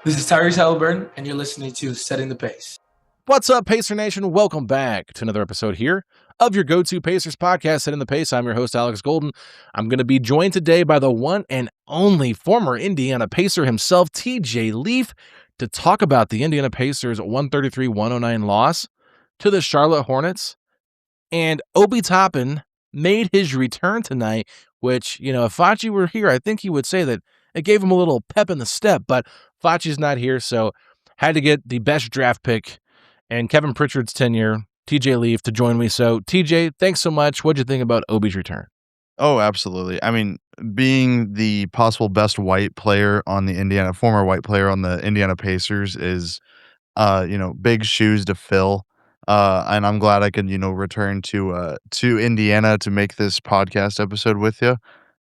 This is Tyrese Halliburton, and you're listening to Setting the Pace. What's up, Pacer Nation? Welcome back to another episode here of your go-to Pacers podcast, Setting the Pace. I'm your host, Alex Golden. I'm going to be joined today by the one and only former Indiana Pacer himself, TJ Leaf, to talk about the Indiana Pacers' 133-109 loss to the Charlotte Hornets. And Obi Toppin made his return tonight, which, if Facci were here, I think he would say that it gave him a little pep in the step, but Facci's not here, so had to get the best draft pick and Kevin Pritchard's tenure, TJ Leaf, to join me. So, TJ, thanks so much. What'd you think about Obi's return? Oh, absolutely. I mean, being the possible best white player on the former white player on the Indiana Pacers is, big shoes to fill. And I'm glad I could, return to Indiana to make this podcast episode with you.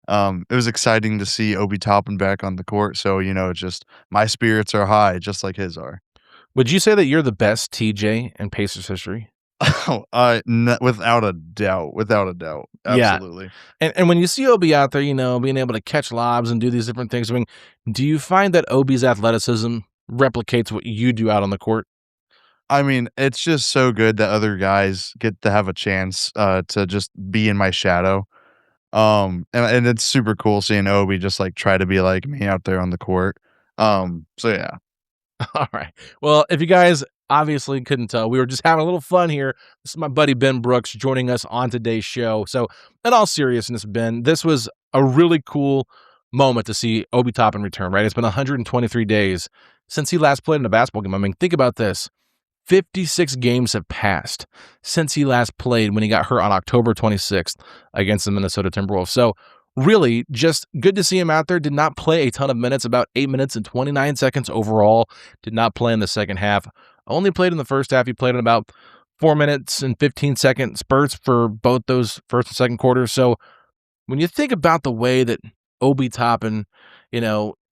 It was exciting to see Obi Toppin back on the court. So, just my spirits are high, just like his are. Would you say that you're the best TJ in Pacers history? Without a doubt. Absolutely. Yeah. And when you see Obi out there, being able to catch lobs and do these different things, do you find that Obi's athleticism replicates what you do out on the court? I mean, it's just so good that other guys get to have a chance to just be in my shadow. And it's super cool seeing Obi just like try to be like me out there on the court. So yeah. All right. Well, if you guys obviously couldn't tell, we were just having a little fun here. This is my buddy Ben Brooks joining us on today's show. So in all seriousness, Ben, this was a really cool moment to see Obi Toppin return, right? It's been 123 days since he last played in a basketball game. I mean, think about this. 56 games have passed since he last played when he got hurt on October 26th against the Minnesota Timberwolves. So really just good to see him out there. Did not play a ton of minutes, about 8 minutes and 29 seconds overall. Did not play in the second half. Only played in the first half. He played in about 4 minutes and 15-second spurts for both those first and second quarters. So when you think about the way that Obi Toppin,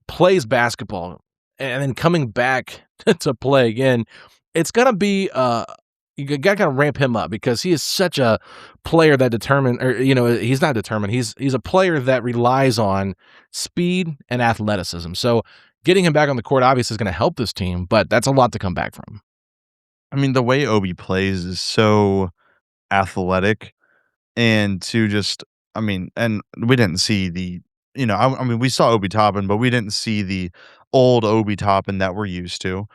plays basketball and then coming back to play again, it's going to be you got to ramp him up because he is such a player that he's not determined. He's a player that relies on speed and athleticism. So getting him back on the court obviously is going to help this team, but that's a lot to come back from. I mean, the way Obi plays is so athletic, and and we didn't see we saw Obi Toppin, but we didn't see the old Obi Toppin that we're used to.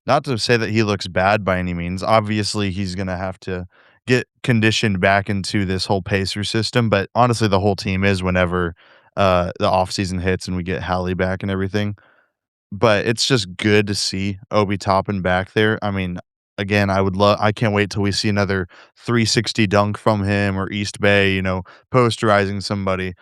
Not to say that he looks bad by any means. Obviously, he's going to have to get conditioned back into this whole Pacer system, but honestly, the whole team is whenever the offseason hits and we get Hallie back and everything. But it's just good to see Obi Toppin back there. I mean, again, I can't wait till we see another 360 dunk from him or East Bay, posterizing somebody.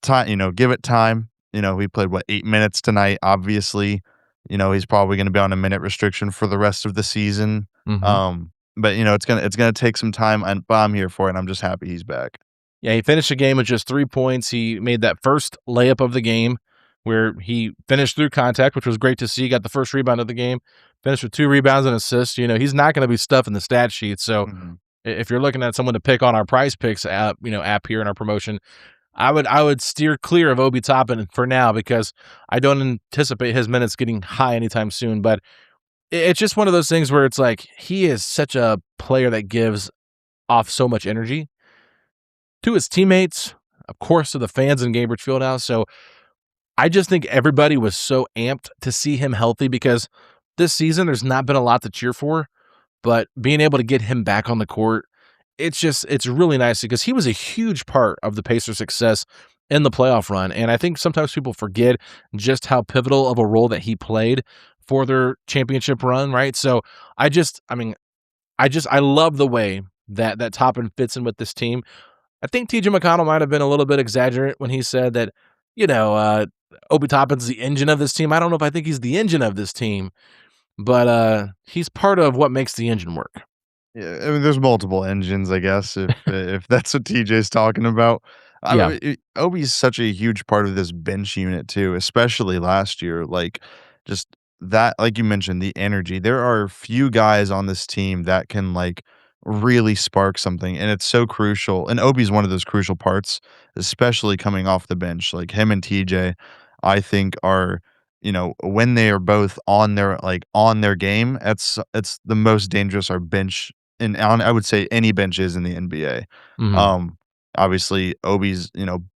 Give it time. We played 8 minutes tonight, obviously. He's probably going to be on a minute restriction for the rest of the season. Mm-hmm. But it's gonna take some time, but I'm here for it. I'm just happy he's back. Yeah, he finished the game with just 3 points. He made that first layup of the game where he finished through contact, which was great to see. Got the first rebound of the game. Finished with 2 rebounds and assists. He's not going to be stuffing the stat sheet. So if you're looking at someone to pick on our Prize Picks app here in our promotion, I would steer clear of Obi Toppin for now because I don't anticipate his minutes getting high anytime soon. But it's just one of those things where it's like he is such a player that gives off so much energy to his teammates, of course, to the fans in Gainbridge Fieldhouse. So I just think everybody was so amped to see him healthy because this season there's not been a lot to cheer for, but being able to get him back on the court, it's really nice because he was a huge part of the Pacers' success in the playoff run. And I think sometimes people forget just how pivotal of a role that he played for their championship run, right? So I love the way that Toppin fits in with this team. I think TJ McConnell might have been a little bit exaggerate when he said that, Obi Toppin's the engine of this team. I don't know if I think he's the engine of this team, but he's part of what makes the engine work. Yeah, I mean, there's multiple engines, I guess, if that's what TJ's talking about. Yeah. Obi's such a huge part of this bench unit too, especially last year. Like, just that, like you mentioned, the energy. There are few guys on this team that can really spark something, and it's so crucial. And Obi's one of those crucial parts, especially coming off the bench. Like him and TJ, I think are when they are both on their game, it's the most dangerous our bench I would say any bench is in the NBA. Mhm. Um, Obviously Obi's,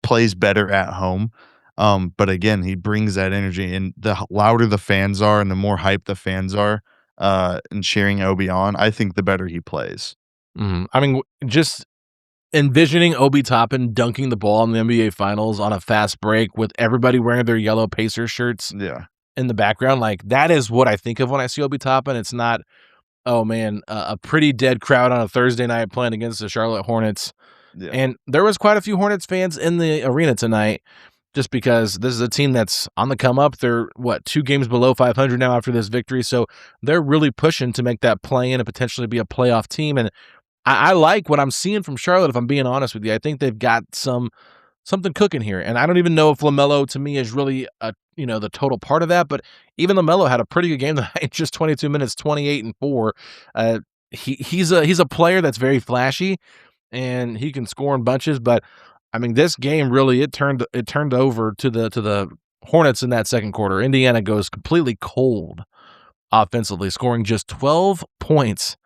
plays better at home. But again, he brings that energy, and the louder the fans are and the more hype the fans are, and cheering Obi on, I think the better he plays. Mhm. I mean, just envisioning Obi Toppin dunking the ball in the NBA Finals on a fast break with everybody wearing their yellow Pacers shirts Yeah. in the background, like, that is what I think of when I see Obi Toppin. It's not, oh, man, a pretty dead crowd on a Thursday night playing against the Charlotte Hornets. Yeah. And there was quite a few Hornets fans in the arena tonight just because this is a team that's on the come up. They're, 2 games below 500 now after this victory, so they're really pushing to make that play in and potentially be a playoff team, and I like what I'm seeing from Charlotte, if I'm being honest with you. I think they've got something cooking here, and I don't even know if LaMelo, to me, is really the total part of that, but even LaMelo had a pretty good game tonight, just 22 minutes, 28 and 4. He's a player that's very flashy, and he can score in bunches, but I mean, this game really it turned over to the Hornets in that second quarter. Indiana goes completely cold offensively, scoring just 12 points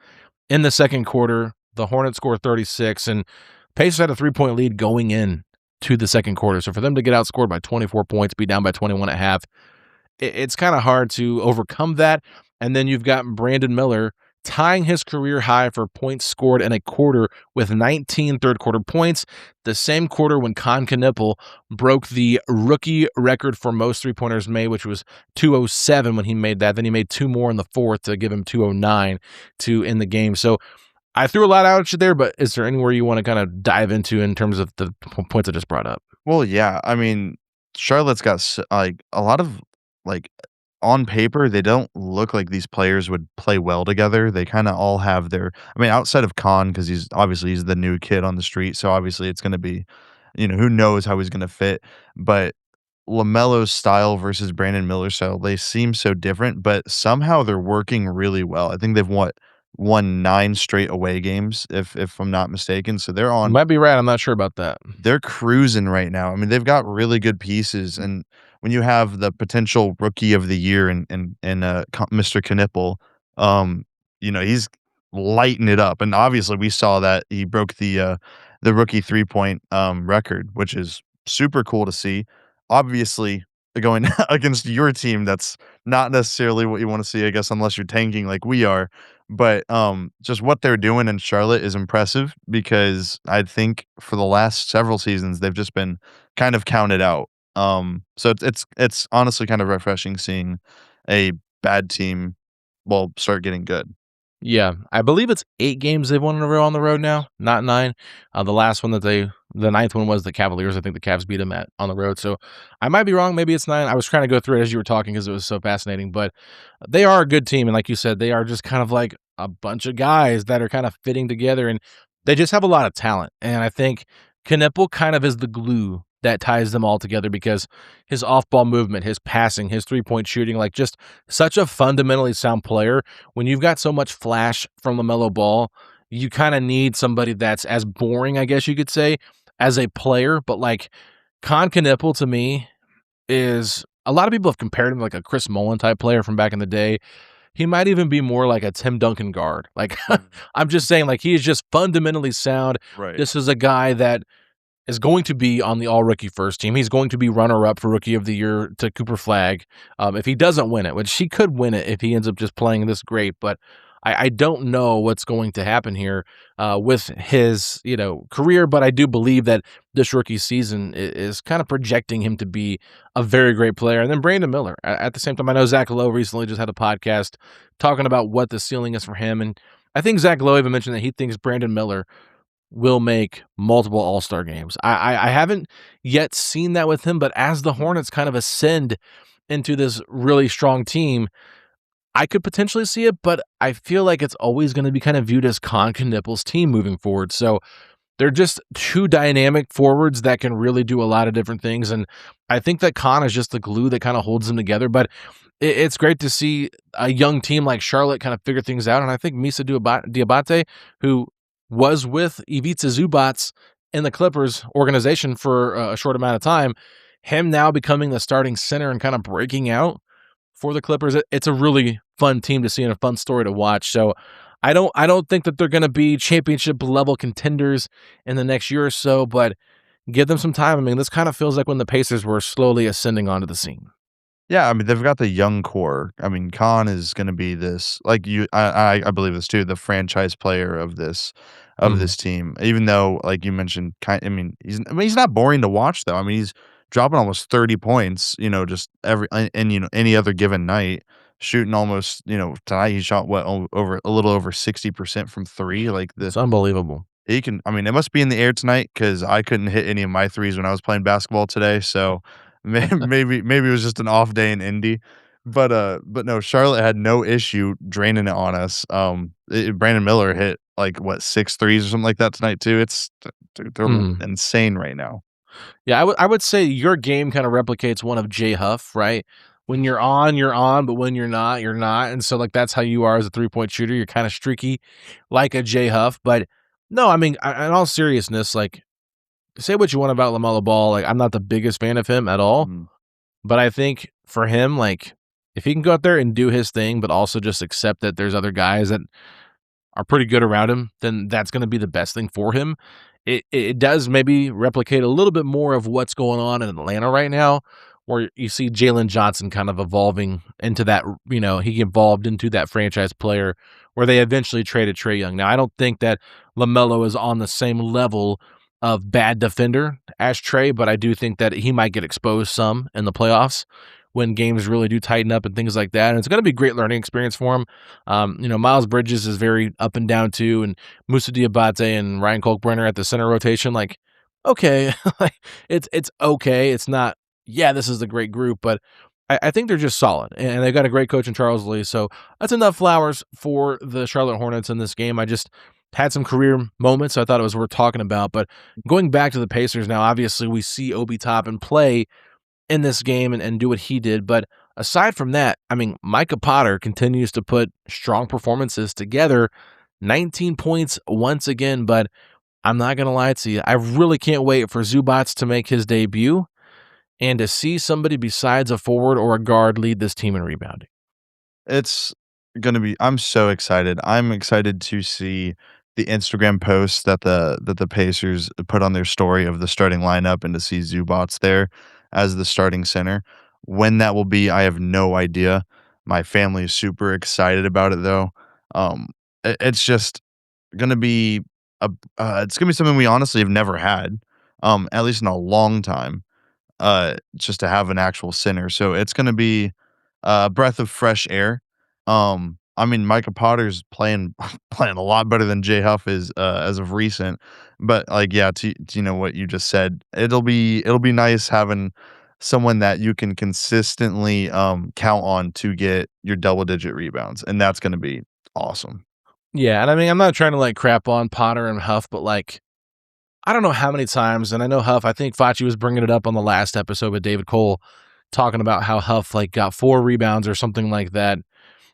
in the second quarter. The Hornets scored 36, and Pacers had a 3-point lead going in to the second quarter. So for them to get outscored by 24 points, be down by 21 at half, it's kind of hard to overcome that. And then you've got Brandon Miller tying his career high for points scored in a quarter with 19 third-quarter points, the same quarter when Kam Jones broke the rookie record for most three-pointers made, which was 207 when he made that. Then he made 2 more in the fourth to give him 209 to end the game. So I threw a lot out at you there, but is there anywhere you want to kind of dive into in terms of the points I just brought up? Well, yeah. I mean, Charlotte's got a lot of like on paper, they don't look like these players would play well together. They kind of all have their. I mean, outside of Khan, because he's the new kid on the street, so obviously it's going to be, who knows how he's going to fit. But LaMelo's style versus Brandon Miller's style, they seem so different, but somehow they're working really well. I think they've won 9 straight away games, if I'm not mistaken. So You might be right. I'm not sure about that. they're cruising right now. I mean, they've got really good pieces, and when you have the potential rookie of the year Mr. Knipple, he's lighting it up, and obviously we saw that he broke the rookie 3-point record, which is super cool to see. Obviously, going against your team, that's not necessarily what you want to see, I guess, unless you're tanking like we are. But just what they're doing in Charlotte is impressive because I think for the last several seasons they've just been kind of counted out. So it's honestly kind of refreshing seeing a bad team start getting good. Yeah, I believe it's 8 games they've won in a row on the road now, not 9. The last one the ninth one was the Cavaliers. I think the Cavs beat them on the road. So I might be wrong. Maybe it's 9. I was trying to go through it as you were talking because it was so fascinating. But they are a good team, and like you said, they are just kind of like a bunch of guys that are kind of fitting together, and they just have a lot of talent. And I think Knipple kind of is the glue that ties them all together because his off-ball movement, his passing, his three-point shooting, like just such a fundamentally sound player. When you've got so much flash from LaMelo Ball, you kind of need somebody that's as boring, I guess you could say, as a player. But like Kam Jones to me is a lot of people have compared him to like a Chris Mullin type player from back in the day. He might even be more like a Tim Duncan guard. Like I'm just saying, like he is just fundamentally sound. Right. This is a guy that is going to be on the all-rookie first team. He's going to be runner-up for Rookie of the Year to Cooper Flagg if he doesn't win it, which he could win it if he ends up just playing this great. But I don't know what's going to happen here with his career, but I do believe that this rookie season is kind of projecting him to be a very great player. And then Brandon Miller. At the same time, I know Zach Lowe recently just had a podcast talking about what the ceiling is for him. And I think Zach Lowe even mentioned that he thinks Brandon Miller will make multiple All-Star games. I haven't yet seen that with him, but as the Hornets kind of ascend into this really strong team, I could potentially see it, but I feel like it's always going to be kind of viewed as Kam Knipple's team moving forward. So they're just 2 dynamic forwards that can really do a lot of different things, and I think that Kam is just the glue that kind of holds them together, but it's great to see a young team like Charlotte kind of figure things out, and I think Misa Diabate, who was with Ivica Zubac in the Clippers organization for a short amount of time, him now becoming the starting center and kind of breaking out for the Clippers. It's a really fun team to see and a fun story to watch. So I don't think that they're going to be championship level contenders in the next year or so, but give them some time. I mean, this kind of feels like when the Pacers were slowly ascending onto the scene. Yeah, I mean, they've got the young core. I mean, Khan is gonna be this like I believe this too, the franchise player of Mhm. this team. Even though, like you mentioned, I mean, he's not boring to watch though. I mean, he's dropping almost 30 points, just and any other given night, shooting almost, tonight he shot over a little over 60% from three. Like It's unbelievable. he can I mean, it must be in the air tonight because I couldn't hit any of my threes when I was playing basketball today, so maybe it was just an off day in Indy, but no, Charlotte had no issue draining it on us. Brandon Miller hit, like, what, 6 threes or something like that tonight too. They're Mhm. insane right now. Yeah, I would say your game kind of replicates one of Jay Huff, right? When you're on, but when you're not. And so like that's how you are as a 3-point shooter. You're kind of streaky like a Jay Huff. But no, I mean, in all seriousness, like say what you want about LaMelo Ball. Like I'm not the biggest fan of him at all. Mhm. But I think for him, like if he can go out there and do his thing, but also just accept that there's other guys that are pretty good around him, then that's going to be the best thing for him. It does maybe replicate a little bit more of what's going on in Atlanta right now, where you see Jalen Johnson kind of evolving into that, he evolved into that franchise player where they eventually traded Trae Young. Now, I don't think that LaMelo is on the same level of bad defender as Trae, but I do think that he might get exposed some in the playoffs when games really do tighten up and things like that. And it's going to be a great learning experience for him. Miles Bridges is very up and down too, and Moussa Diabate and Ryan Kolkbrenner at the center rotation. Like, okay, like it's okay. It's not. Yeah, this is a great group, but I think they're just solid, and they've got a great coach in Charles Lee. So that's enough flowers for the Charlotte Hornets in this game. I just had some career moments, so I thought it was worth talking about. But going back to the Pacers now, obviously we see Obi Toppin play in this game and do what he did. But aside from that, I mean, Micah Potter continues to put strong performances together. 19 points once again, but I'm not going to lie to you. I really can't wait for Zubats to make his debut and to see somebody besides a forward or a guard lead this team in rebounding. It's gonna be I'm so excited. I'm excited to see the Instagram posts that the Pacers put on their story of the starting lineup and to see Zubats there as the starting center. When that will be, I have no idea. My family is super excited about it though. Um, it's just gonna be it's gonna be something we honestly have never had, at least in a long time, just to have an actual center. So it's gonna be a breath of fresh air. I mean, Micah Potter's playing playing a lot better than Jay Huff is, as of recent. But like, yeah, to what you just said, it'll be nice having someone that you can consistently count on to get your double digit rebounds, and that's going to be awesome. Yeah, and I mean, I'm not trying to like crap on Potter and Huff, but like, I don't know how many times, and I know Huff, I think Facci was bringing it up on the last episode with David Cole, talking about how Huff like got 4 rebounds or something like that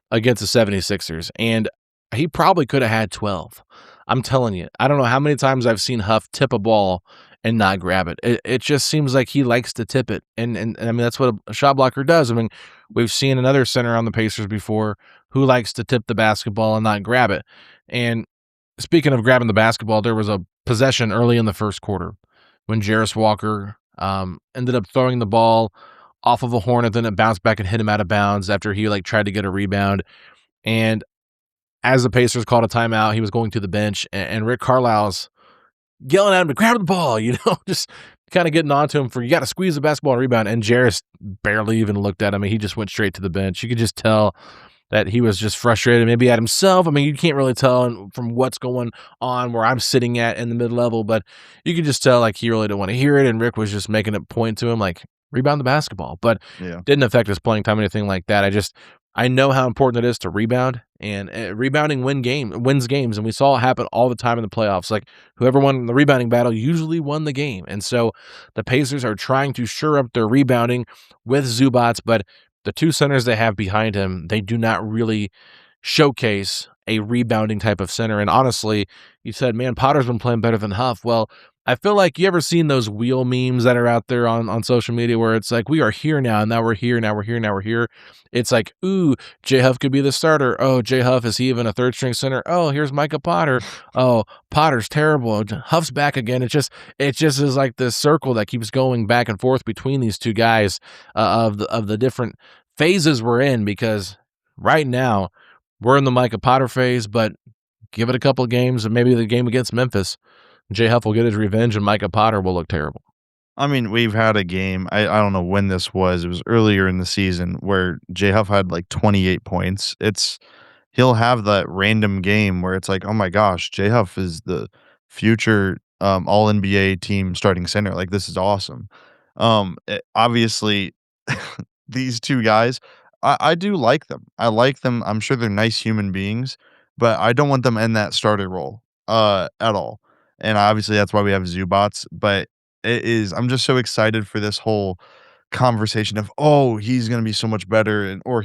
against the 76ers, and he probably could have had 12. I'm telling you, I don't know how many times I've seen Huff tip a ball and not grab it. It just seems like he likes to tip it, and I mean that's what a shot blocker does. I mean, we've seen another center on the Pacers before who likes to tip the basketball and not grab it. And speaking of grabbing the basketball, there was a possession early in the first quarter when Jarus Walker ended up throwing the ball off of a Hornet, then it bounced back and hit him out of bounds after he like tried to get a rebound. And as the Pacers called a timeout, he was going to the bench, and Rick Carlisle's yelling at him to grab the ball, just kind of getting on to him for, you got to squeeze the basketball and rebound. And Jarris barely even looked at him. He just went straight to the bench. You could just tell that he was just frustrated, maybe at himself. I mean, you can't really tell from what's going on where I'm sitting at in the mid-level, but you could just tell like he really didn't want to hear it. And Rick was just making a point to him like, rebound the basketball, but Yeah. didn't affect his playing time, anything like that. I know how important it is to rebound, and rebounding wins games, and we saw it happen all the time in the playoffs. Like whoever won the rebounding battle usually won the game, and so the Pacers are trying to shore up their rebounding with Zubats, but the 2 centers they have behind him, they do not really showcase a rebounding type of center. And honestly, you said, man, Potter's been playing better than Huff. Well, I feel like you ever seen those wheel memes that are out there on social media where it's like, we are here now, now we're here, now we're here, now we're here. It's like, ooh, J Huff could be the starter. Oh, J Huff, is he even a third string center? Oh, here's Micah Potter. Oh, Potter's terrible. Huff's back again. It just is like this circle that keeps going back and forth between these two guys of the different phases we're in, because right now we're in the Micah Potter phase, but give it a couple of games and maybe the game against Memphis, J Huff will get his revenge and Micah Potter will look terrible. I mean, we've had a game, I don't know when this was, it was earlier in the season where J Huff had like 28 points. He'll have that random game where it's like, oh my gosh, J Huff is the future all NBA team starting center. Like, this is awesome. Obviously, these two guys, I do like them. I like them. I'm sure they're nice human beings, but I don't want them in that starter role at all. And obviously that's why we have Zubats, but I'm just so excited for this whole conversation of, oh, he's gonna be so much better, and or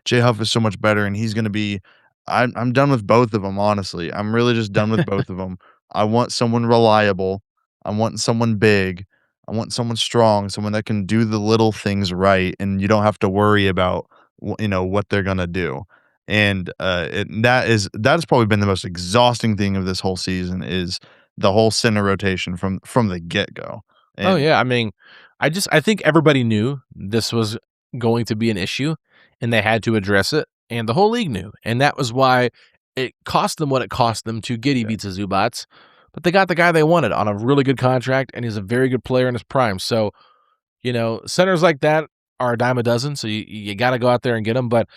J Huff is so much better and he's gonna be. I'm done with both of them, honestly. I'm really just done with both of them. I want someone reliable. I want someone big. I want someone strong, someone that can do the little things right, and you don't have to worry about what they're gonna do. And that has probably been the most exhausting thing of this whole season is the whole center rotation from the get-go. Oh And yeah, I mean, I think everybody knew this was going to be an issue and they had to address it, and the whole league knew. And that was why it cost them what it cost them to get Ivica Zubats, but they got the guy they wanted on a really good contract, and he's a very good player in his prime. So, centers like that are a dime a dozen, so you got to go out there and get them. But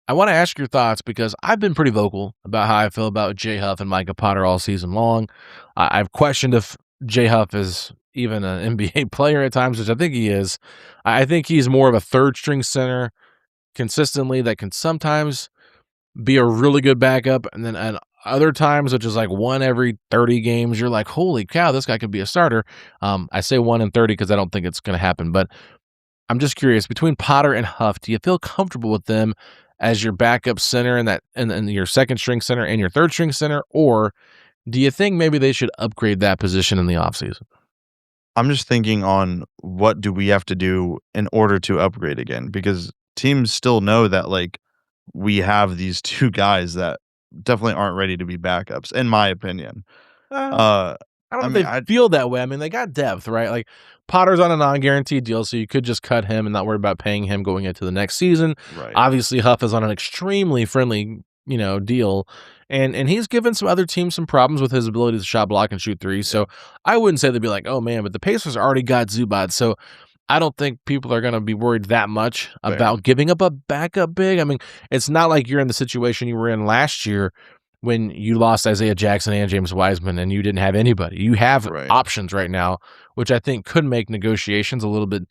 I want to ask your thoughts, because I've been pretty vocal about how I feel about J Huff and Micah Potter all season long. I've questioned if J Huff is even an NBA player at times, which I think he is. I think he's more of a third string center consistently that can sometimes be a really good backup, and then at other times, which is like one every 30 games, you're like, holy cow, this guy could be a starter. I say 1 in 30 because I don't think it's going to happen, but I'm just curious, between Potter and Huff, do you feel comfortable with them as your backup center and your second string center and your third string center, or do you think maybe they should upgrade that position in the offseason? I'm just thinking on what do we have to do in order to upgrade again, because teams still know that, like, we have these 2 guys that definitely aren't ready to be backups, in my opinion. Uh, Uh, I don't I know mean, if they feel that way. I mean, they got depth, right? Like, Potter's on a non-guaranteed deal, so you could just cut him and not worry about paying him going into the next season. right, Obviously, Huff is on an extremely friendly, deal, and he's given some other teams some problems with his ability to shot block and shoot threes. So I wouldn't say they'd be like, oh man, but the Pacers already got Zubac, so I don't think people are going to be worried that much fair, about giving up a backup big. I mean, it's not like you're in the situation you were in last year when you lost Isaiah Jackson and James Wiseman and you didn't have anybody. You have right. options right now, which I think could make negotiations a little bit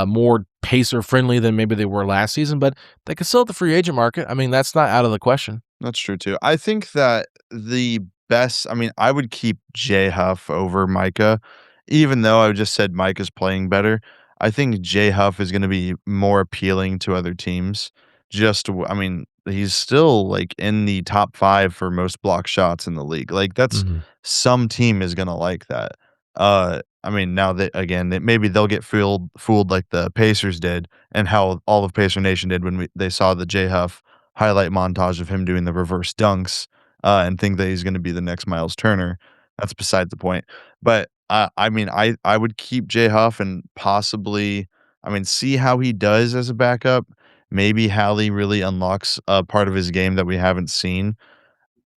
more Pacer friendly than maybe they were last season, but they could still at the free agent market. I mean, that's not out of the question. That's true too. I think that the best, I mean, I would keep J Huff over Micah, even though I just said Micah's playing better. I think J Huff is going to be more appealing to other teams. I mean, he's still like in the top 5 for most block shots in the league. Like, that's Mhm. some team is going to like that. I mean, now that again, that maybe they'll get fooled like the Pacers did, and how all of Pacer Nation did when they saw the J Huff highlight montage of him doing the reverse dunks, and think that he's going to be the next Miles Turner. That's beside the point. But I mean, I would keep J Huff and possibly, I mean, see how he does as a backup. Maybe Hallie really unlocks a part of his game that we haven't seen.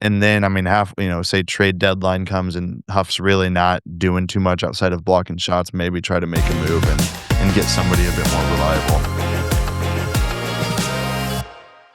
And then, I mean, say trade deadline comes and Huff's really not doing too much outside of blocking shots, maybe try to make a move and get somebody a bit more reliable.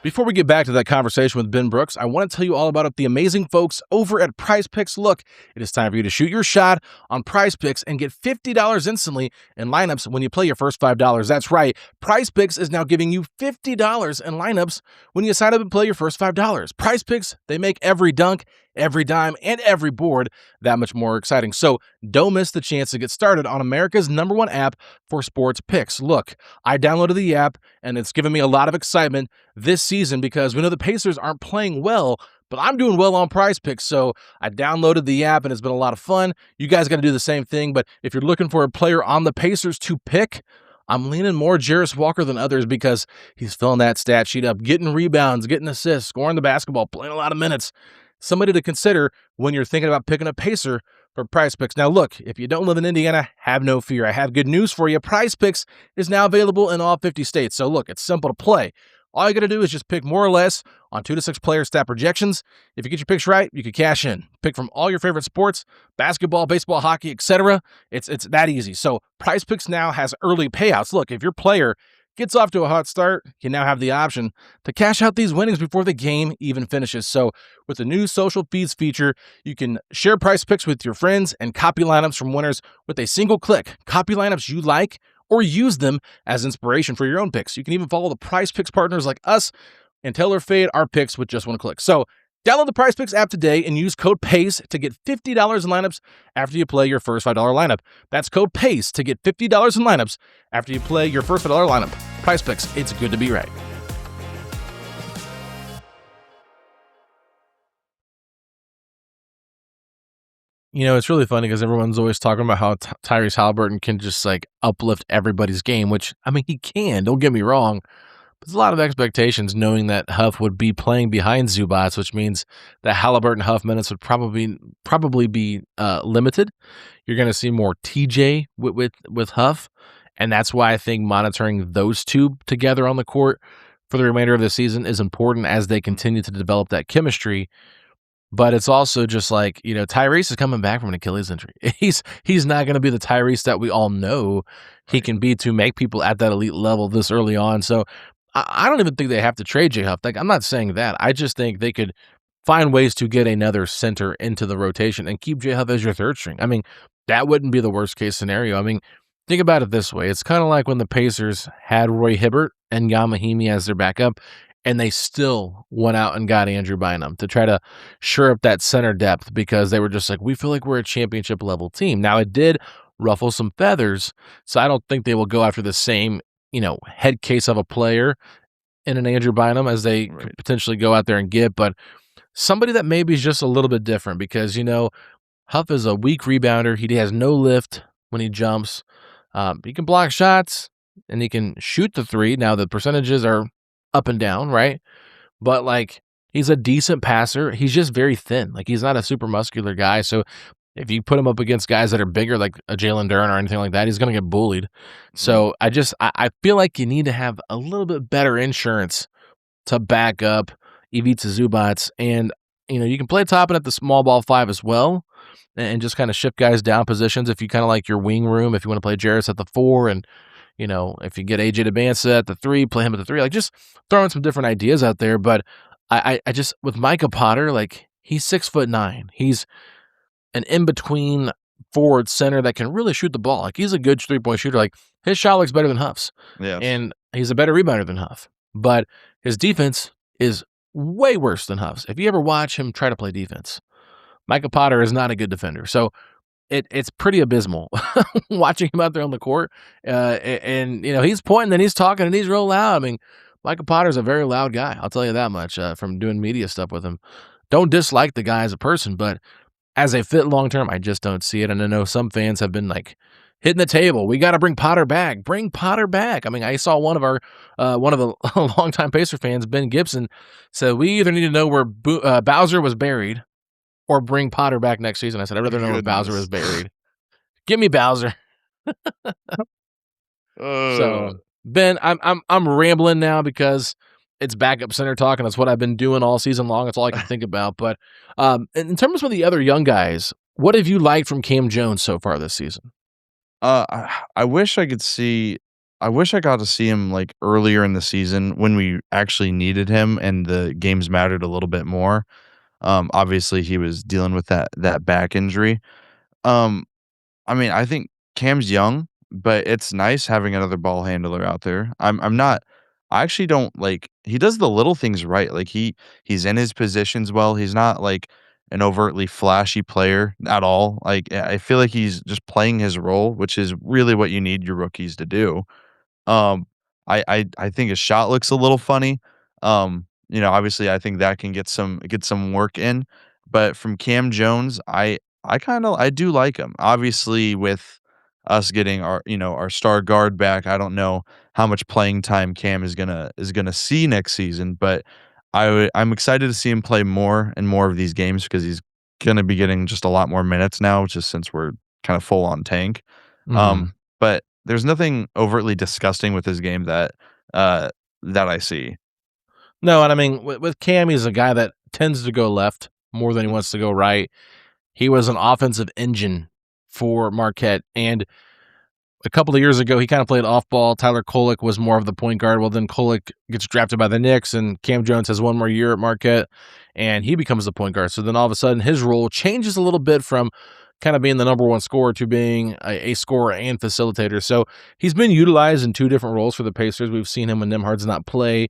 Before we get back to that conversation with Ben Brooks, I want to tell you all about the amazing folks over at Prize Picks. Look, it is time for you to shoot your shot on Prize Picks and get $50 instantly in lineups when you play your first $5. That's right. Prize Picks is now giving you $50 in lineups when you sign up and play your first $5. Prize Picks, they make every dunk, every dime, and every board that much more exciting. So don't miss the chance to get started on America's #1 app for sports picks. Look, I downloaded the app, and it's given me a lot of excitement this season because we know the Pacers aren't playing well, but I'm doing well on Prize Picks, so I downloaded the app and it's been a lot of fun. You guys got to do the same thing, but if you're looking for a player on the Pacers to pick, I'm leaning more Jarus Walker than others because he's filling that stat sheet up, getting rebounds, getting assists, scoring the basketball, playing a lot of minutes. Somebody to consider when you're thinking about picking a Pacer for Prize Picks. Now, look, if you don't live in Indiana, have no fear. I have good news for you. Prize Picks is now available in all 50 states. So, look, it's simple to play. All you got to do is just pick more or less on 2 to 6 player stat projections. If you get your picks right, you can cash in. Pick from all your favorite sports, basketball, baseball, hockey, etc. It's that easy. So, Prize Picks now has early payouts. Look, if your player gets off to a hot start, you now have the option to cash out these winnings before the game even finishes. So with the new social feeds feature, you can share Prize Picks with your friends and copy lineups from winners with a single click. Copy lineups you like or use them as inspiration for your own picks. You can even follow the Prize Picks partners like us and tailor fade our picks with just one click. So download the Prize Picks app today and use code PACE to get $50 in lineups after you play your first $5 lineup. That's code PACE to get $50 in lineups after you play your first $5 lineup. Prize Picks, it's good to be right. You know, it's really funny because everyone's always talking about how Tyrese Halliburton can just like uplift everybody's game, which, I mean, he can, don't get me wrong. But there's a lot of expectations knowing that Huff would be playing behind Zubats, which means that Halliburton Huff minutes would probably be limited. You're going to see more TJ with Huff, and that's why I think monitoring those two together on the court for the remainder of the season is important as they continue to develop that chemistry. But it's also just like, you know, Tyrese is coming back from an Achilles injury. He's not going to be the Tyrese that we all know he can be to make people at that elite level this early on. So I don't even think they have to trade J Huff. Like, I'm not saying that. I just think they could find ways to get another center into the rotation and keep J Huff as your third string. I mean, that wouldn't be the worst case scenario. I mean, think about it this way. It's kind of like when the Pacers had Roy Hibbert and Yamahimi as their backup, and they still went out and got Andrew Bynum to try to shore up that center depth because they were just like, we feel like we're a championship level team. Now, it did ruffle some feathers, so I don't think they will go after the same, you know, head case of a player in an Andrew Bynum as they could potentially go out there and get, but somebody that maybe is just a little bit different because, you know, Huff is a weak rebounder. He has no lift when he jumps. He can block shots and he can shoot the three. Now, the percentages are up and down, right? But, like, he's a decent passer. He's just very thin. Like, he's not a super muscular guy. So if you put him up against guys that are bigger, like a Jalen Duren or anything like that, he's going to get bullied. So I feel like you need to have a little bit better insurance to back up Ivica Zubats. And, you know, you can play Toppin at the small ball 5 as well and just kind of shift guys down positions if you kind of like your wing room, if you want to play Jarus at the 4 and, you know, if you get AJ DeBansa at the 3, play him at the 3. Like, just throwing some different ideas out there. But I just, with Micah Potter, like, he's 6'9". He's an in-between forward center that can really shoot the ball. Like, he's a good 3-point shooter. Like, his shot looks better than Huff's. Yes. And he's a better rebounder than Huff. But his defense is way worse than Huff's. If you ever watch him try to play defense, Micah Potter is not a good defender. So it's pretty abysmal watching him out there on the court. And, you know, he's pointing and he's talking and he's real loud. I mean, Micah Potter's a very loud guy. I'll tell you that much from doing media stuff with him. Don't dislike the guy as a person, but as a fit long-term, I just don't see it. And I know some fans have been like hitting the table. We got to bring Potter back. Bring Potter back. I mean, I saw one of the longtime Pacer fans, Ben Gibson, said we either need to know where Bowser was buried or bring Potter back next season. I said, I'd rather know where Bowser was buried. Give me Bowser. So, Ben, I'm rambling now because it's backup center talk, and that's what I've been doing all season long. That's all I can think about. But in terms of the other young guys, what have you liked from Kam Jones so far this season? I wish I got to see him like earlier in the season when we actually needed him and the games mattered a little bit more. Obviously he was dealing with that back injury. I mean, I think Cam's young, but it's nice having another ball handler out there. I actually don't like, he does the little things right. Like he's in his positions well. He's not like an overtly flashy player at all. Like, I feel like he's just playing his role, which is really what you need your rookies to do. I think his shot looks a little funny. obviously I think that can get some work in. But from Kam Jones, I do like him. Obviously, with us getting our star guard back, I don't know how much playing time Cam is gonna see next season, but I'm excited to see him play more and more of these games because he's gonna be getting just a lot more minutes now, just since we're kind of full on tank. Mhm. But there's nothing overtly disgusting with his game uh that I see. No, and I mean, with Cam, he's a guy that tends to go left more than he wants to go right. He was an offensive engine for Marquette, and a couple of years ago, he kind of played off ball. Tyler Kolek was more of the point guard. Well, then Kolek gets drafted by the Knicks, and Cam Jones has one more year at Marquette, and he becomes the point guard. So then all of a sudden, his role changes a little bit from kind of being the number one scorer to being a scorer and facilitator. So he's been utilized in two different roles for the Pacers. We've seen him when Nimhard's not play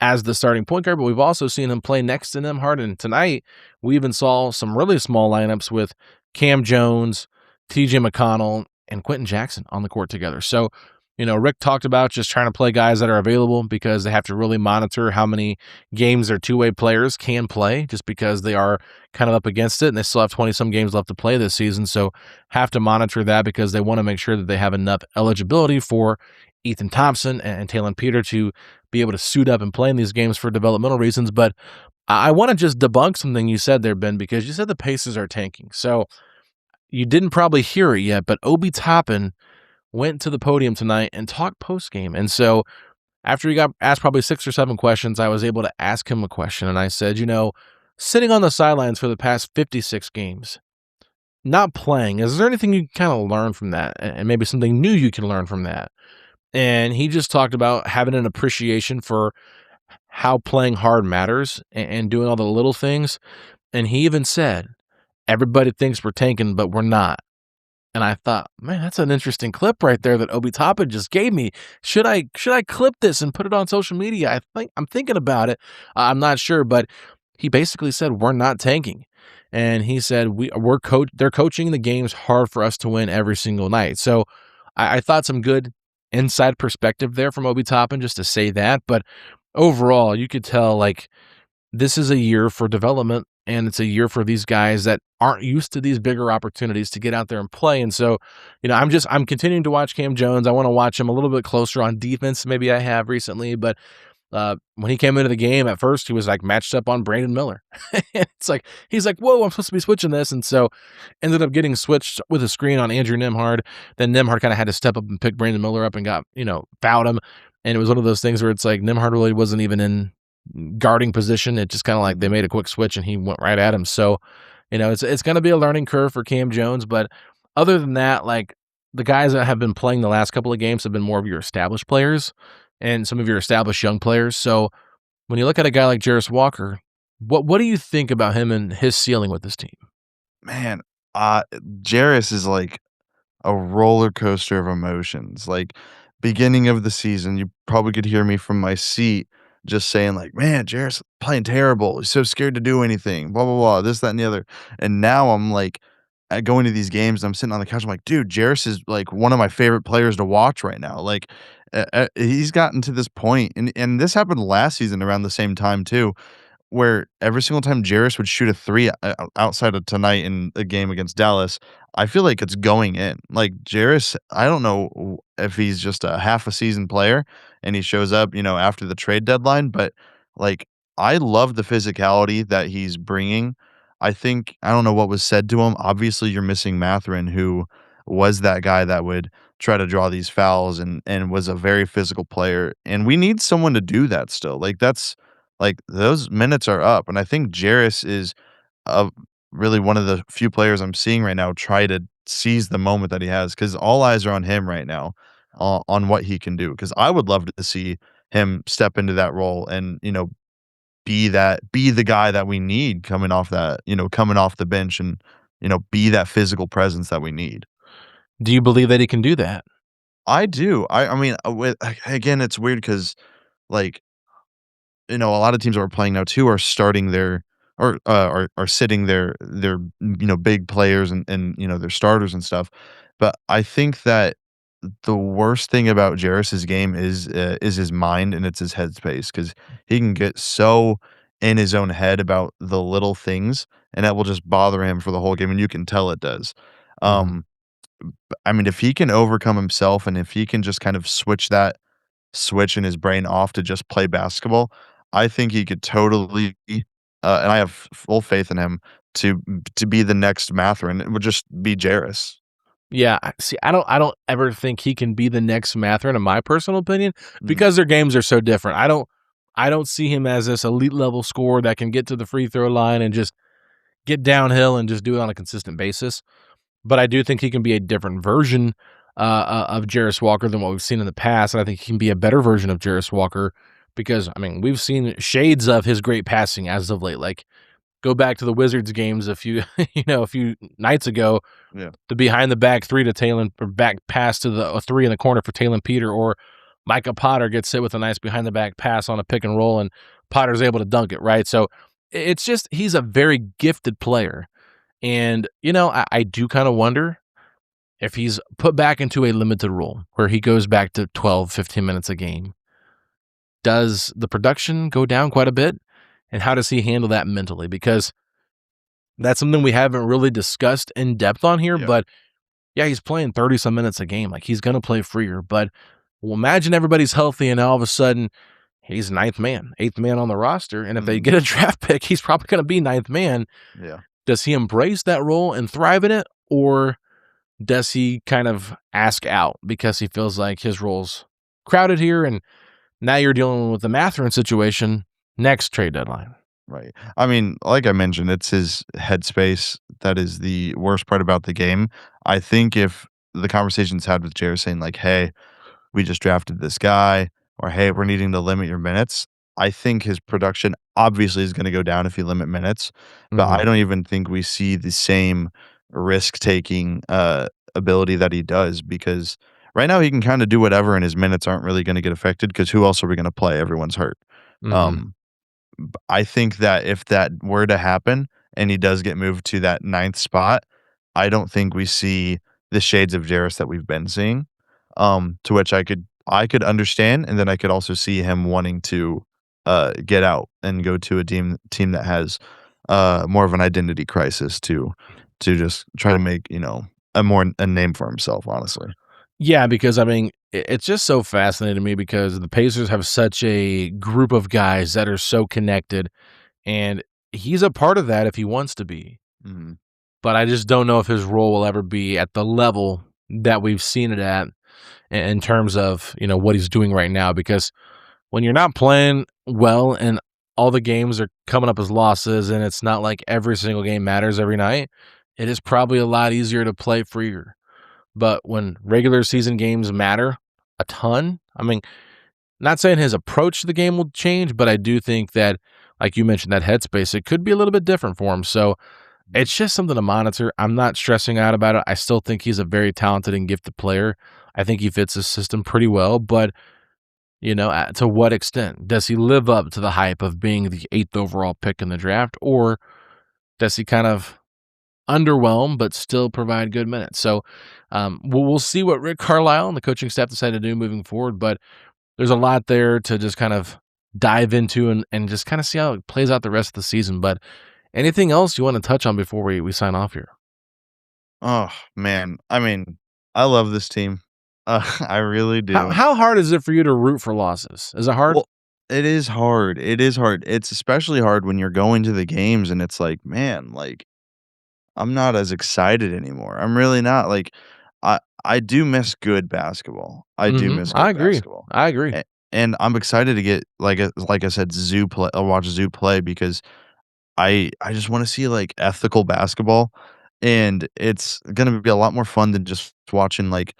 as the starting point guard, but we've also seen him play next to Nimhard. And tonight, we even saw some really small lineups with Cam Jones, TJ McConnell, and Quentin Jackson on the court together. So, Rick talked about just trying to play guys that are available because they have to really monitor how many games their two-way players can play just because they are kind of up against it and they still have 20-some games left to play this season. So have to monitor that because they want to make sure that they have enough eligibility for Ethan Thompson and Talon Peter to be able to suit up and play in these games for developmental reasons. But I want to just debunk something you said there, Ben, because you said the Pacers are tanking. So you didn't probably hear it yet, but Obi Toppin went to the podium tonight and talked post-game. And so after he got asked probably 6 or 7 questions, I was able to ask him a question. And I said, sitting on the sidelines for the past 56 games, not playing, is there anything you kind of learn from that? And maybe something new you can learn from that? And he just talked about having an appreciation for how playing hard matters and doing all the little things. And he even said, everybody thinks we're tanking, but we're not. And I thought, man, that's an interesting clip right there that Obi Toppin just gave me. Should I clip this and put it on social media? I'm thinking about it. I'm not sure, but he basically said we're not tanking, and he said they're coaching the games hard for us to win every single night. So I thought some good inside perspective there from Obi Toppin just to say that. But overall, you could tell this is a year for development, and it's a year for these guys that aren't used to these bigger opportunities to get out there and play. And so, I'm continuing to watch Kam Jones. I want to watch him a little bit closer on defense. Maybe I have recently, but when he came into the game at first, he was matched up on Brandon Miller. It's he's like, whoa, I'm supposed to be switching this. And so ended up getting switched with a screen on Andrew Nimhard. Then Nimhard kind of had to step up and pick Brandon Miller up and got, fouled him. And it was one of those things where it's Nimhard really wasn't even in guarding position. It just kind of they made a quick switch and he went right at him. So, it's going to be a learning curve for Kam Jones. But other than that, the guys that have been playing the last couple of games have been more of your established players and some of your established young players. So when you look at a guy like Jarus Walker, what do you think about him and his ceiling with this team? Man, Jarris is a roller coaster of emotions. Beginning of the season, you probably could hear me from my seat just saying "Man, Jarris playing terrible. He's so scared to do anything. Blah blah blah. This, that, and the other." And now I'm going to these games. I'm sitting on the couch. I'm like, dude, Jarris is one of my favorite players to watch right now. He's gotten to this point, and this happened last season around the same time too, where every single time Jarris would shoot a 3 outside of tonight in a game against Dallas, I feel like it's going in. Jarris, I don't know if he's just a half a season player and he shows up, after the trade deadline, but like I love the physicality that he's bringing. I don't know what was said to him. Obviously, you're missing Matherin, who was that guy that would try to draw these fouls and was a very physical player. And we need someone to do that still. Those minutes are up, and I think Jarris is, uh, really one of the few players I'm seeing right now try to seize the moment that he has, because all eyes are on him right now, on what he can do. Because I would love to see him step into that role and, be the guy that we need coming off the bench and, be that physical presence that we need. Do you believe that he can do that? I do. I mean, again, it's weird because like, a lot of teams that we're playing now too are starting their are sitting their big players and their starters and stuff. But I think that the worst thing about Jarus's game is his mind and it's his headspace because he can get so in his own head about the little things, and that will just bother him for the whole game, and you can tell it does. Mhm. Um, I mean, if he can overcome himself and if he can just kind of switch that switch in his brain off to just play basketball, I think he could totally, and I have full faith in him to be the next Matherin. It would just be Jarus. Yeah, see, I don't ever think he can be the next Matherin, in my personal opinion, Mhm. because their games are so different. I don't see him as this elite level scorer that can get to the free throw line and just get downhill and just do it on a consistent basis. But I do think he can be a different version of Jarus Walker than what we've seen in the past, and I think he can be a better version of Jarus Walker because I mean we've seen shades of his great passing as of late. Like go back to the Wizards games a few a few nights ago, Yeah. the behind the back three to Talon or back pass to the three in the corner for Talon Peter, or Micah Potter gets hit with a nice behind the back pass on a pick and roll, and Potter's able to dunk it, right? So it's just he's a very gifted player. And, I do kind of wonder if he's put back into a limited role where he goes back to 12, 15 minutes a game. Does the production go down quite a bit? And how does he handle that mentally? Because that's something we haven't really discussed in depth on here, Yeah. but yeah, he's playing 30 some minutes a game. Like he's going to play freer, but well, imagine everybody's healthy and all of a sudden he's ninth man, eighth man on the roster. And if they get a draft pick, he's probably going to be ninth man. Yeah. Does he embrace that role and thrive in it? Or does he kind of ask out because he feels like his role's crowded here and now you're dealing with the Matherin situation next trade deadline? Right. I mean, like I mentioned, it's his headspace that is the worst part about the game. I think if the conversation's had with Jared saying like, "Hey, we just drafted this guy," or "Hey, we're needing to limit your minutes," I think his production obviously is going to go down if you limit minutes. But I don't even think we see the same risk taking ability that he does because right now he can kind of do whatever and his minutes aren't really going to get affected because who else are we going to play? Everyone's hurt. Mm-hmm. Um, I think that if that were to happen and he does get moved to that ninth spot, I don't think we see the shades of Jarus that we've been seeing. To which I could understand, and then I could also see him wanting to get out and go to a team that has more of an identity crisis to just try to make, a name for himself, honestly. Yeah, because I mean, it's just so fascinating to me because the Pacers have such a group of guys that are so connected, and he's a part of that if he wants to be. Mhm. But I just don't know if his role will ever be at the level that we've seen it at in terms of, what he's doing right now. Because when you're not playing well and all the games are coming up as losses and it's not like every single game matters every night, it is probably a lot easier to play freer. But when regular season games matter a ton, I mean, not saying his approach to the game will change, but I do think that, like you mentioned, that headspace, it could be a little bit different for him. So it's just something to monitor. I'm not stressing out about it. I still think he's a very talented and gifted player. I think he fits the system pretty well, but to what extent? Does he live up to the hype of being the 8th overall pick in the draft, or does he kind of underwhelm but still provide good minutes? So we'll see what Rick Carlisle and the coaching staff decide to do moving forward, but there's a lot there to just kind of dive into and just kind of see how it plays out the rest of the season. But anything else you want to touch on before we sign off here? Oh, man. I mean, I love this team. I really How do. how hard is it for you to root for losses? Is it hard? Well, it is hard. It is hard. It's especially hard when you're going to the games and it's like, man, like I'm not as excited anymore. I'm really not. Like I do miss good basketball. I do miss I good agree. basketball. I agree. And I'm excited to get like I said, Zoo play. Watch Zoo play because I just want to see like ethical basketball, and it's gonna be a lot more fun than just watching like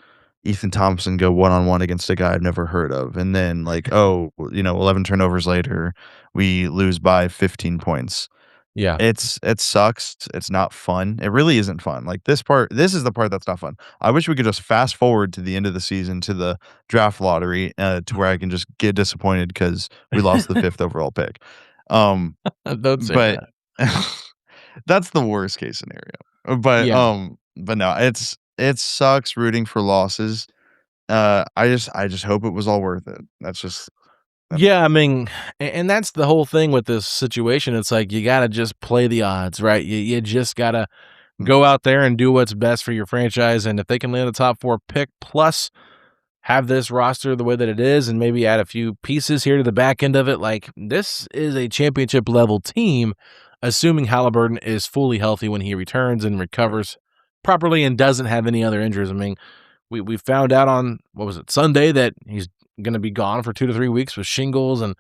Ethan Thompson go one on one against a guy I've never heard of, and then like 11 turnovers later, we lose by 15 points. Yeah. It sucks. It's not fun. It really isn't fun. Like this is the part that's not fun. I wish we could just fast forward to the end of the season to the draft lottery to where I can just get disappointed because we lost the 5th overall pick. Don't say But that. that's the worst case scenario. But Yeah. but no, it sucks rooting for losses. I just hope it was all worth it. That's just Yeah, I mean, and that's the whole thing with this situation. It's like you gotta just play the odds, right? You just gotta go out there and do what's best for your franchise. And if they can land a top 4 pick plus have this roster the way that it is and maybe add a few pieces here to the back end of it, like this is a championship level team, assuming Halliburton is fully healthy when he returns and recovers properly and doesn't have any other injuries. I mean, we found out on, what was it, Sunday, that he's going to be gone for 2 to 3 weeks with shingles, and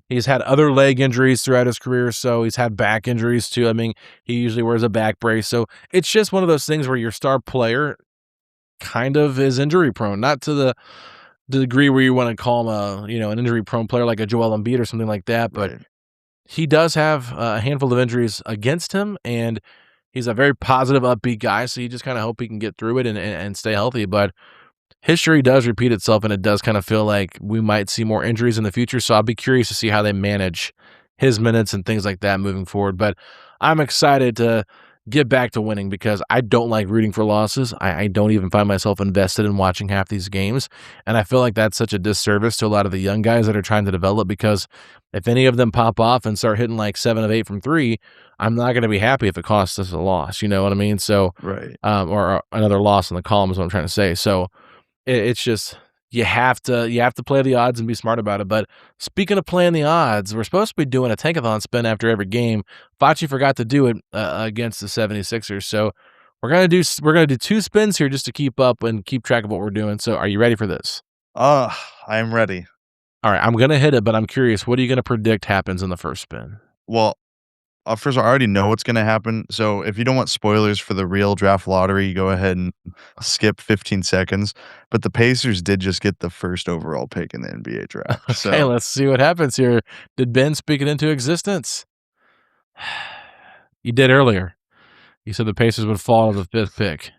he's had other leg injuries throughout his career, so he's had back injuries too. I mean, he usually wears a back brace, so it's just one of those things where your star player kind of is injury prone, not to the degree where you want to call him an injury prone player like a Joel Embiid or something like that, but he does have a handful of injuries against him, and he's a very positive, upbeat guy, so you just kind of hope he can get through it and stay healthy. But history does repeat itself, and it does kind of feel like we might see more injuries in the future, so I'll be curious to see how they manage his minutes and things like that moving forward. But I'm excited to get back to winning because I don't like rooting for losses. I don't even find myself invested in watching half these games, and I feel like that's such a disservice to a lot of the young guys that are trying to develop, because if any of them pop off and start hitting like 7 of 8 from 3, I'm not going to be happy if it costs us a loss. You know what I mean? So, or another loss in the column is what I'm trying to say. So it's just, you have to play the odds and be smart about it. But speaking of playing the odds, we're supposed to be doing a Tankathon spin after every game. Facci forgot to do it against the 76ers. So we're gonna do 2 spins here just to keep up and keep track of what we're doing. So are you ready for this? I am ready. All right, I'm gonna hit it, but I'm curious, what are you gonna predict happens in the first spin? Well, first of all, I already know what's going to happen. So if you don't want spoilers for the real draft lottery, go ahead and skip 15 seconds. But the Pacers did just get the first overall pick in the NBA draft. Okay, let's see what happens here. Did Ben speak it into existence? You did earlier. You said the Pacers would fall to the 5th pick.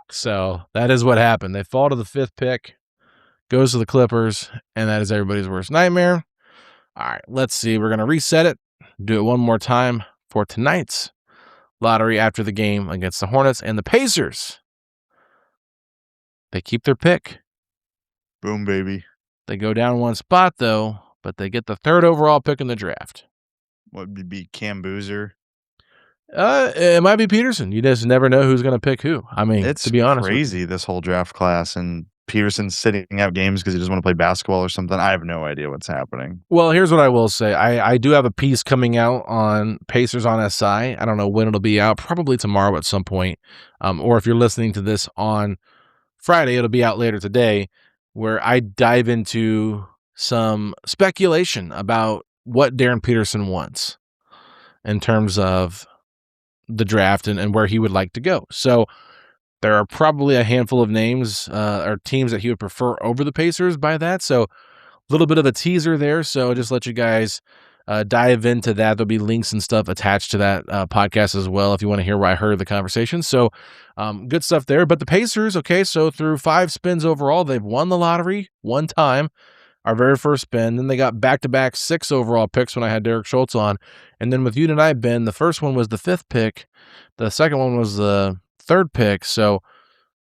So that is what happened. They fall to the 5th pick, goes to the Clippers, and that is everybody's worst nightmare. All right, let's see. We're going to reset it. Do it one more time for tonight's lottery after the game against the Hornets and the Pacers. They keep their pick. Boom, baby. They go down 1 spot, though, but they get the 3rd overall pick in the draft. What would be Cam Boozer? It might be Peterson. You just never know who's going to pick who. I mean, it's to be honest, crazy this whole draft class, and Peterson's sitting out games because he doesn't want to play basketball or something. I have no idea what's happening. Well, here's what I will say. I do have a piece coming out on Pacers on SI. I don't know when it'll be out. Probably tomorrow at some point. Or if you're listening to this on Friday, it'll be out later today, where I dive into some speculation about what Darren Peterson wants in terms of the draft and where he would like to go. So there are probably a handful of names or teams that he would prefer over the Pacers by that. So a little bit of a teaser there. So just let you guys dive into that. There'll be links and stuff attached to that podcast as well if you want to hear where I heard the conversation. So good stuff there. But the Pacers, okay, so through 5 spins overall, they've won the lottery 1 time, our very first spin. Then they got back-to-back 6 overall picks when I had Derek Schultz on. And then with you tonight, Ben, the first one was the 5th pick. The second one was the 3rd pick. So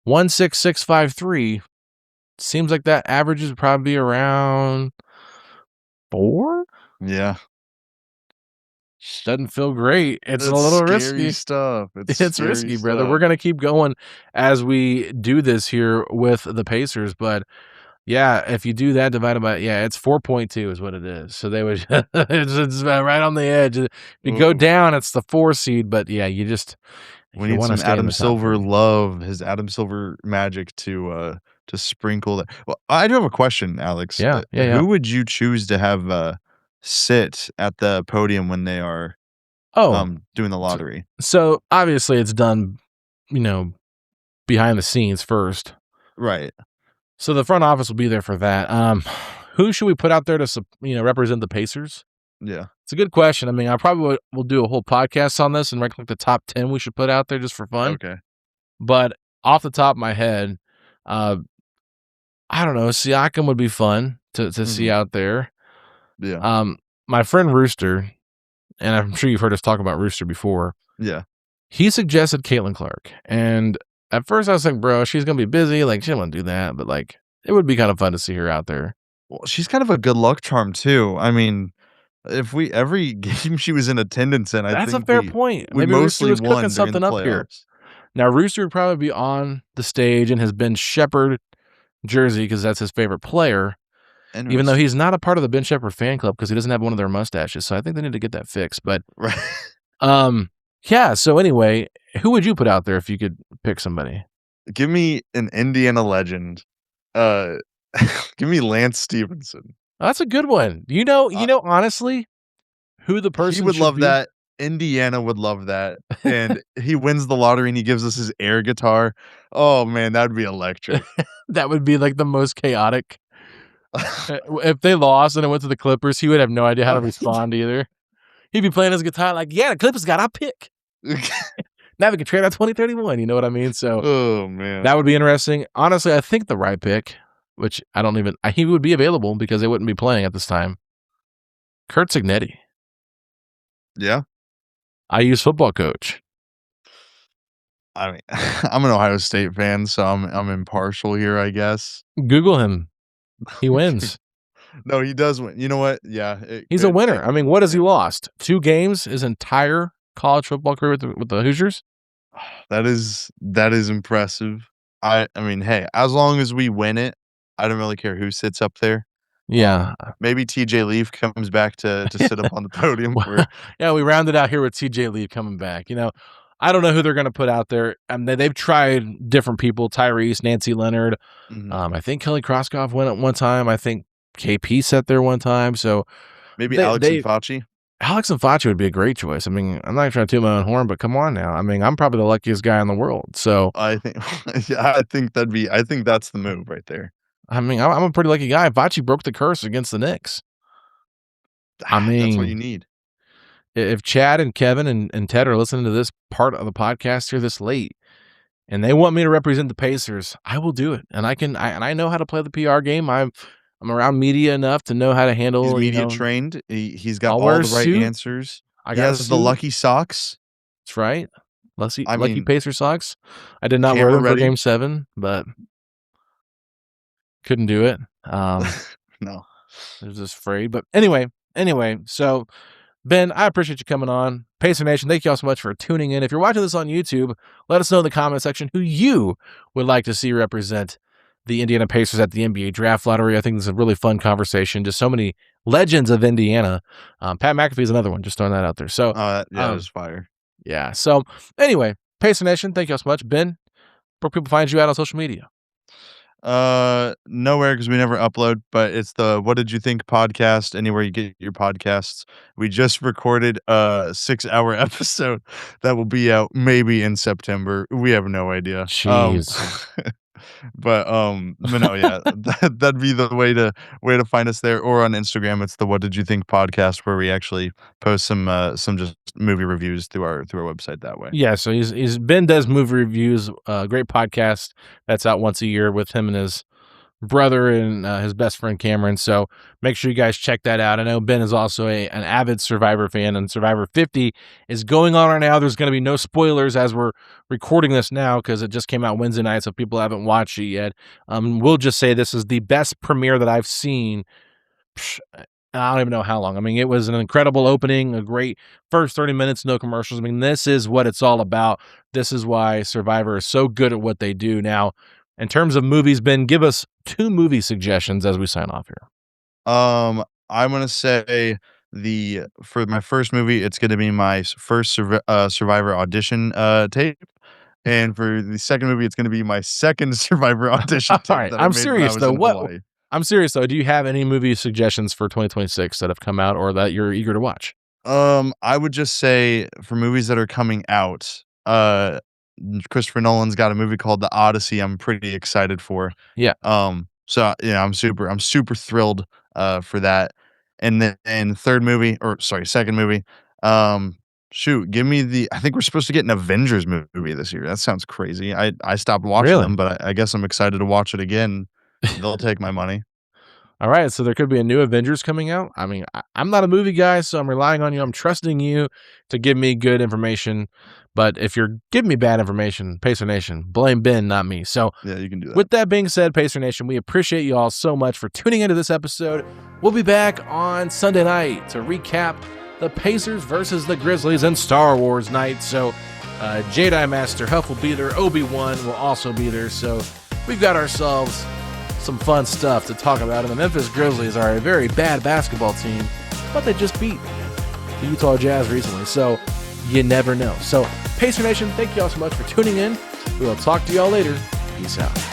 16653 seems like that averages probably around 4. Yeah. Doesn't feel great. It's a little risky stuff. It's risky, brother. We're going to keep going as we do this here with the Pacers. But yeah, if you do that divided by, it's 4.2 is what it is. So they would, it's right on the edge. If you go down, it's the 4 seed. But yeah, you just, we need some Adam Silver love, his Adam Silver magic to sprinkle that. Well, I do have a question, Alex. Yeah. Who would you choose to have sit at the podium when they are doing the lottery? So obviously it's done, behind the scenes first. Right. So the front office will be there for that. Who should we put out there to represent the Pacers? Yeah. It's a good question. I mean, I probably will do a whole podcast on this and rank like the top 10 we should put out there just for fun. Okay. But off the top of my head, I don't know. Siakam would be fun to see out there. Yeah. My friend Rooster, and I'm sure you've heard us talk about Rooster before. Yeah. He suggested Caitlin Clark. And at first I was like, bro, she's going to be busy. Like, she don't want to do that. But like, it would be kind of fun to see her out there. Well, she's kind of a good luck charm too. I mean, if we every game she was in attendance in, I That's a think fair we point. we Maybe Rooster mostly was cooking won during the something up here. playoffs. Now, Rooster would probably be on the stage in his Ben Shepherd jersey because that's his favorite player, even though he's not a part of the Ben Shepherd fan club because he doesn't have one of their mustaches. So I think they need to get that fixed. But Right. yeah. So anyway, who would you put out there if you could pick somebody? Give me an Indiana legend. Give me Lance Stevenson. That's a good one. Honestly, who the person He would should love be? that. Indiana would love that. And he wins the lottery and he gives us his air guitar. Oh man, that'd be electric. That would be like the most chaotic. If they lost and it went to the Clippers, he would have no idea how to respond either. He'd be playing his guitar like, yeah, the Clippers got our pick. Now we can trade out 2031. You know what I mean? So Oh man. that would be interesting. Honestly, I think the right pick, which he would be available because they wouldn't be playing at this time. Kurt Signetti. Yeah. IU's football coach. I mean, I'm an Ohio State fan, so I'm impartial here, I guess. Google him. He wins. No, he does win. You know what? Yeah. He's a winner. I mean, what has he lost? 2 games his entire college football career with the Hoosiers? That is impressive. I mean, hey, as long as we win it, I don't really care who sits up there. Yeah. Maybe TJ Leaf comes back to sit up on the podium. Yeah, we rounded out here with TJ Leaf coming back. I don't know who they're going to put out there. They've tried different people: Tyrese, Nancy Leonard. Mhm. I think Kelly Kroskoff went at one time. I think KP sat there one time. So Maybe Alex and Facci. Alex and Facci would be a great choice. I mean, I'm not trying to toot my own horn, but come on now. I mean, I'm probably the luckiest guy in the world. So I think, yeah, I think that's the move right there. I mean, I'm a pretty lucky guy. Facci broke the curse against the Knicks. I mean, that's what you need. If Chad and Kevin and Ted are listening to this part of the podcast here this late, and they want me to represent the Pacers, I will do it. And I know how to play the PR game. I'm around media enough to know how to handle. He's media trained. He's got I'll all wear a the right suit. answers. I He got has the lucky socks. That's right. Lucky I mean, Pacer socks. I did not wear camera them for ready. Game 7, but couldn't do it. No. I was just afraid. But anyway, so Ben, I appreciate you coming on. Pacer Nation, thank you all so much for tuning in. If you're watching this on YouTube, let us know in the comment section who you would like to see represent the Indiana Pacers at the NBA Draft Lottery. I think this is a really fun conversation. Just so many legends of Indiana. Pat McAfee is another one. Just throwing that out there. So, that was fire. Yeah. So, anyway, Pacer Nation, thank you all so much. Ben, where people find you out on social media? Nowhere, because we never upload, but it's the What Did You Think podcast, anywhere you get your podcasts. We just recorded a 6-hour episode that will be out maybe in September. We have no idea. Jeez. But no, yeah, that'd be the way to find us there, or on Instagram. It's the What Did You Think podcast, where we actually post some just movie reviews through our website that way. Yeah, so he's Ben does movie reviews, great podcast that's out once a year with him and his brother and his best friend Cameron. So make sure you guys check that out. I know Ben is also an avid Survivor fan, and Survivor 50 is going on right now. There's going to be no spoilers as we're recording this now because it just came out Wednesday night, so people haven't watched it yet. We'll just say this is the best premiere that I've seen. I don't even know how long. I mean, it was an incredible opening, a great first 30 minutes, no commercials. I mean, this is what it's all about. This is why Survivor is so good at what they do. Now, in terms of movies, Ben, give us 2 movie suggestions as we sign off here. I'm going to say for my first movie, it's going to be my first Survivor audition tape. And for the second movie, it's going to be my second Survivor audition tape. All right, I'm serious though. I'm serious though. Do you have any movie suggestions for 2026 that have come out or that you're eager to watch? I would just say for movies that are coming out, Christopher Nolan's got a movie called The Odyssey. I'm pretty excited for. Yeah. So yeah, I'm super thrilled for that. And then second movie. Give me I think we're supposed to get an Avengers movie this year. That sounds crazy. I stopped watching them, but I guess I'm excited to watch it again. They'll take my money. All right, so there could be a new Avengers coming out. I mean, I'm not a movie guy, so I'm relying on you. I'm trusting you to give me good information. But if you're giving me bad information, Pacer Nation, blame Ben, not me. So Yeah, you can do that. with that being said, Pacer Nation, we appreciate you all so much for tuning into this episode. We'll be back on Sunday night to recap the Pacers versus the Grizzlies and Star Wars night. So Jedi Master Huff will be there. Obi-Wan will also be there. So we've got ourselves some fun stuff to talk about. And the Memphis Grizzlies are a very bad basketball team, but they just beat the Utah Jazz recently. So you never know. So Pacer Nation, thank you all so much for tuning in. We will talk to y'all later. Peace out.